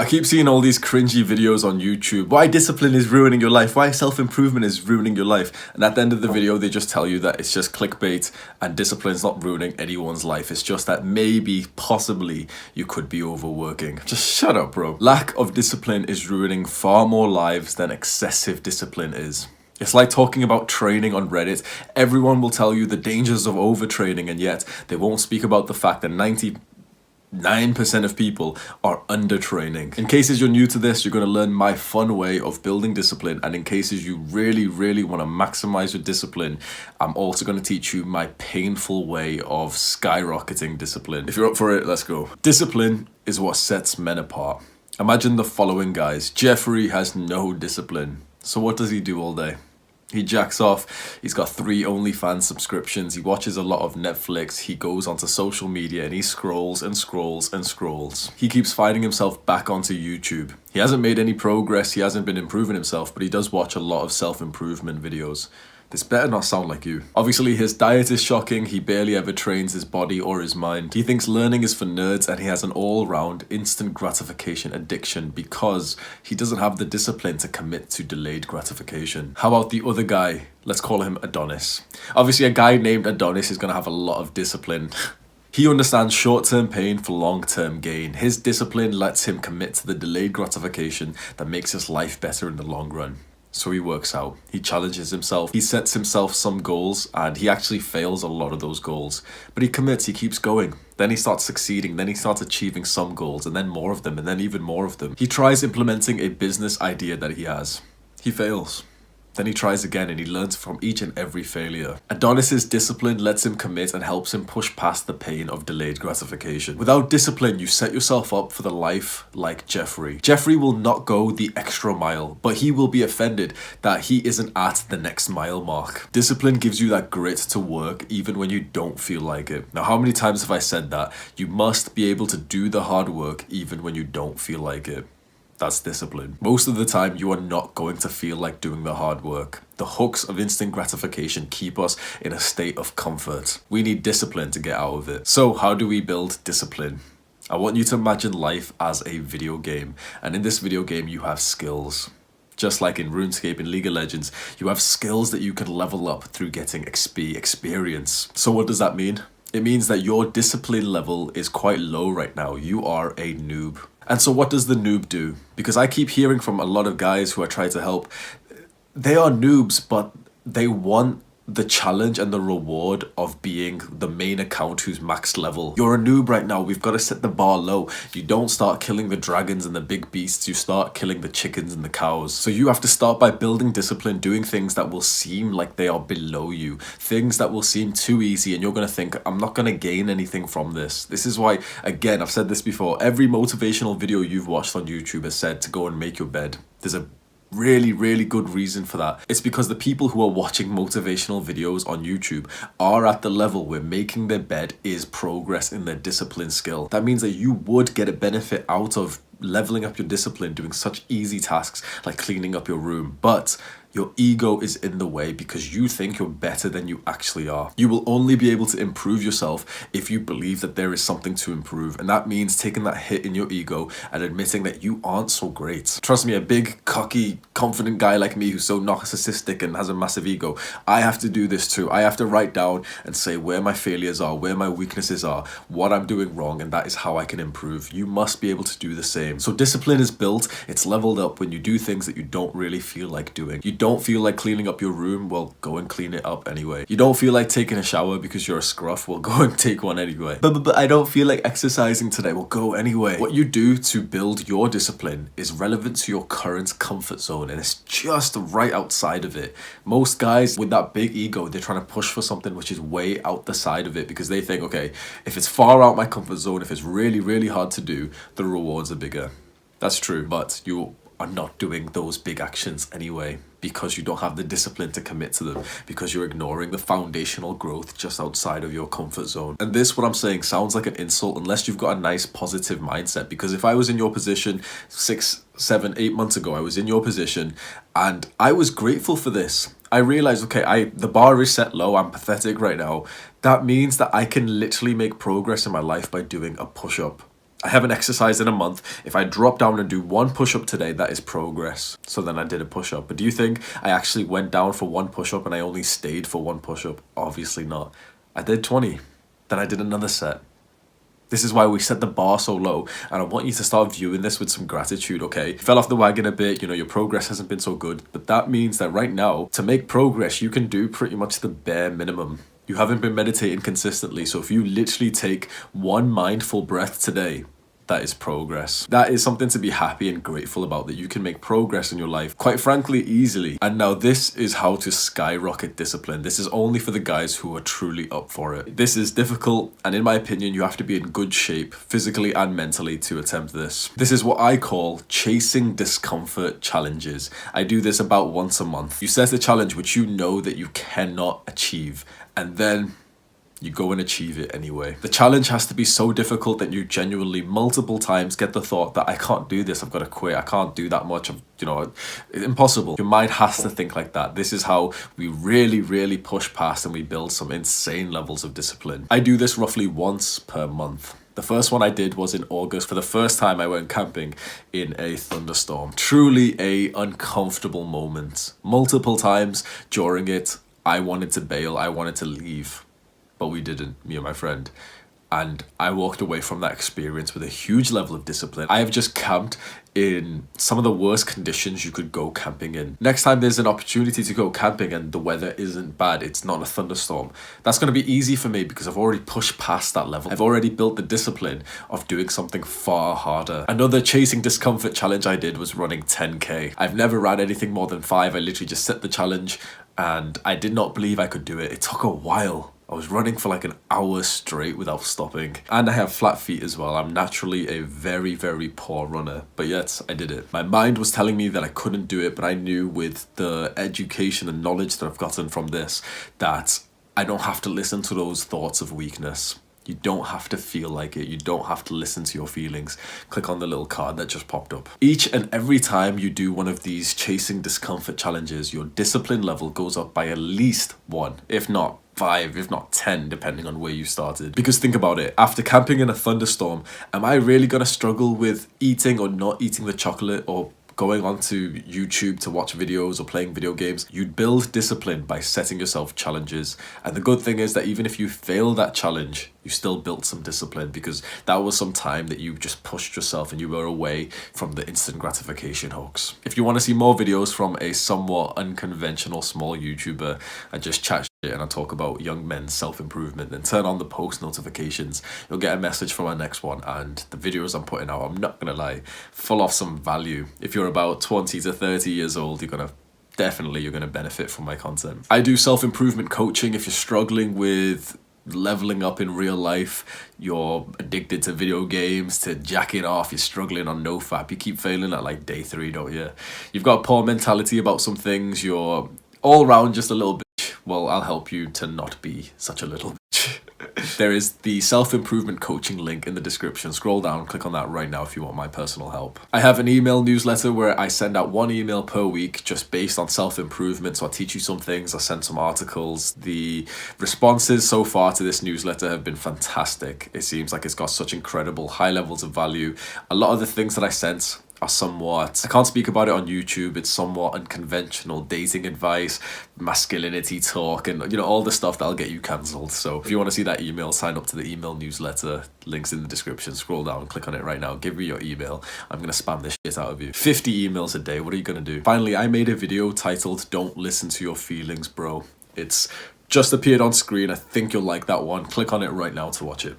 keep seeing all these cringy videos on YouTube. Why discipline is ruining your life. Why self-improvement is ruining your life. And at the end of the video, they just tell you that it's just clickbait and discipline's not ruining anyone's life. It's just that maybe, possibly, you could be overworking. Just shut up, bro. Lack of discipline is ruining far more lives than excessive discipline is. It's like talking about training on Reddit. Everyone will tell you the dangers of overtraining, and yet they won't speak about the fact that 99% of people are undertraining. In cases you're new to this, you're going to learn my fun way of building discipline, and in cases you really want to maximize your discipline, I'm also going to teach you my painful way of skyrocketing discipline. If you're up for it, let's go. Discipline is what sets men apart. Imagine the following guys. Jeffrey has no discipline. So what does he do all day? He jacks off, he's got 3 OnlyFans subscriptions, he watches a lot of Netflix, he goes onto social media and he scrolls and scrolls and scrolls. He keeps finding himself back onto YouTube. He hasn't made any progress, he hasn't been improving himself, but he does watch a lot of self-improvement videos. This better not sound like you. Obviously, his diet is shocking. He barely ever trains his body or his mind. He thinks learning is for nerds, and he has an all-round instant gratification addiction because he doesn't have the discipline to commit to delayed gratification. How about the other guy? Let's call him Adonis. Obviously, a guy named Adonis is going to have a lot of discipline. He understands short-term pain for long-term gain. His discipline lets him commit to the delayed gratification that makes his life better in the long run. So he works out, he challenges himself, he sets himself some goals, and he actually fails a lot of those goals. But he commits, he keeps going. Then he starts succeeding, then he starts achieving some goals, and then more of them, and then even more of them. He tries implementing a business idea that he has. He fails. Then he tries again and he learns from each and every failure. Adonis's discipline lets him commit and helps him push past the pain of delayed gratification. Without discipline, you set yourself up for the life like Jeffrey. Jeffrey will not go the extra mile, but he will be offended that he isn't at the next mile mark. Discipline gives you that grit to work even when you don't feel like it. Now, how many times have I said that? You must be able to do the hard work even when you don't feel like it. That's discipline. Most of the time, you are not going to feel like doing the hard work. The hooks of instant gratification keep us in a state of comfort. We need discipline to get out of it. So how do we build discipline? I want you to imagine life as a video game. And in this video game, you have skills. Just like in RuneScape and League of Legends, you have skills that you can level up through getting experience. So what does that mean? It means that your discipline level is quite low right now. You are a noob. And so what does the noob do? Because I keep hearing from a lot of guys who are trying to help. They are noobs, but they want the challenge and the reward of being the main account who's max level. You're a noob right now. We've got to set the bar low. You don't start killing the dragons and the big beasts. You start killing the chickens and the cows. So you have to start by building discipline, doing things that will seem like they are below you. Things that will seem too easy, and you're going to think, I'm not going to gain anything from this. This is why, again, I've said this before, every motivational video you've watched on YouTube has said to go and make your bed. There's a really good reason for that. It's because the people who are watching motivational videos on YouTube are at the level where making their bed is progress in their discipline skill. That means that you would get a benefit out of leveling up your discipline, doing such easy tasks like cleaning up your room, but your ego is in the way because you think you're better than you actually are. You will only be able to improve yourself if you believe that there is something to improve, and that means taking that hit in your ego and admitting that you aren't so great. Trust me, a big, cocky, confident guy like me who's so narcissistic and has a massive ego, I have to do this too. I have to write down and say where my failures are, where my weaknesses are, what I'm doing wrong, and that is how I can improve. You must be able to do the same. So discipline is built, it's leveled up when you do things that you don't really feel like doing. You don't feel like cleaning up your room, well, go and clean it up anyway. You don't feel like taking a shower because you're a scruff, well, go and take one anyway. But I don't feel like exercising today, well, go anyway. What you do to build your discipline is relevant to your current comfort zone, and it's just right outside of it. Most guys with that big ego, they're trying to push for something which is way out the side of it because they think, okay, if it's far out my comfort zone, if it's really hard to do, the rewards are bigger. That's true, but you are not doing those big actions anyway because you don't have the discipline to commit to them, because you're ignoring the foundational growth just outside of your comfort zone. And this, what I'm saying, sounds like an insult unless you've got a nice positive mindset, because if I was in your position 6, 7, 8 months ago, I was in your position and I was grateful for this. I realized, okay, the bar is set low, I'm pathetic right now. That means that I can literally make progress in my life by doing a push-up. I haven't exercised in a month. If I drop down and do one push-up today, that is progress. So then I did a push-up. But do you think I actually went down for one push-up and I only stayed for one push-up? Obviously not. I did 20. Then I did another set. This is why we set the bar so low, and I want you to start viewing this with some gratitude, okay? You fell off the wagon a bit, you know, your progress hasn't been so good, but that means that right now, to make progress, you can do pretty much the bare minimum. You haven't been meditating consistently, so if you literally take one mindful breath today, that is progress. That is something to be happy and grateful about, that you can make progress in your life, quite frankly, easily. And now this is how to skyrocket discipline. This is only for the guys who are truly up for it. This is difficult, and in my opinion, you have to be in good shape, physically and mentally, to attempt this. This is what I call chasing discomfort challenges. I do this about once a month. You set a challenge which you know that you cannot achieve, and then you go and achieve it anyway. The challenge has to be so difficult that you genuinely multiple times get the thought that I can't do this, I've got to quit, I can't do that much, impossible. Your mind has to think like that. This is how we really push past and we build some insane levels of discipline. I do this roughly once per month. The first one I did was in August. For the first time, I went camping in a thunderstorm. Truly a uncomfortable moment. Multiple times during it, I wanted to bail, I wanted to leave. But we didn't, me and my friend. And I walked away from that experience with a huge level of discipline. I have just camped in some of the worst conditions you could go camping in. Next time there's an opportunity to go camping and the weather isn't bad, it's not a thunderstorm, that's going to be easy for me because I've already pushed past that level. I've already built the discipline of doing something far harder. Another chasing discomfort challenge I did was running 10K. I've never ran anything more than 5. I literally just set the challenge and I did not believe I could do it. It took a while. I was running for like an hour straight without stopping. And I have flat feet as well. I'm naturally a very poor runner, but yet I did it. My mind was telling me that I couldn't do it, but I knew with the education and knowledge that I've gotten from this, that I don't have to listen to those thoughts of weakness. You don't have to feel like it. You don't have to listen to your feelings. Click on the little card that just popped up. Each and every time you do one of these chasing discomfort challenges, your discipline level goes up by at least 1, if not 5, if not 10, depending on where you started. Because think about it, after camping in a thunderstorm, am I really gonna struggle with eating or not eating the chocolate or going onto YouTube to watch videos or playing video games? You build discipline by setting yourself challenges. And the good thing is that even if you fail that challenge, you still built some discipline because that was some time that you just pushed yourself and you were away from the instant gratification hoax. If you want to see more videos from a somewhat unconventional small YouTuber, I just chat shit and I talk about young men's self-improvement, then turn on the post notifications. You'll get a message from our next one, and the videos I'm putting out, I'm not gonna lie, full of some value. If you're about 20 to 30 years old, you're gonna benefit from my content. I do self-improvement coaching. If you're struggling with leveling up in real life, you're addicted to video games, to jacking off, you're struggling on nofap, you keep failing at like day 3, don't you? You've got a poor mentality about some things, you're all round just a little bitch, well, I'll help you to not be such a little bitch. There is the self-improvement coaching link in the description. Scroll down, click on that right now if you want my personal help. I have an email newsletter where I send out 1 email per week just based on self-improvement. So I teach you some things, I send some articles. The responses so far to this newsletter have been fantastic. It seems like it's got such incredible high levels of value. A lot of the things that I sent are somewhat, I can't speak about it on YouTube, it's somewhat unconventional dating advice, masculinity talk, and all the stuff that'll get you cancelled. So if you want to see that email, sign up to the email newsletter, links in the description. Scroll down, click on it right now, give me your email. I'm gonna spam this shit out of you. 50 emails a day, what are you gonna do? Finally, I made a video titled "Don't Listen to Your Feelings, Bro." It's just appeared on screen. I think you'll like that one. Click on it right now to watch it.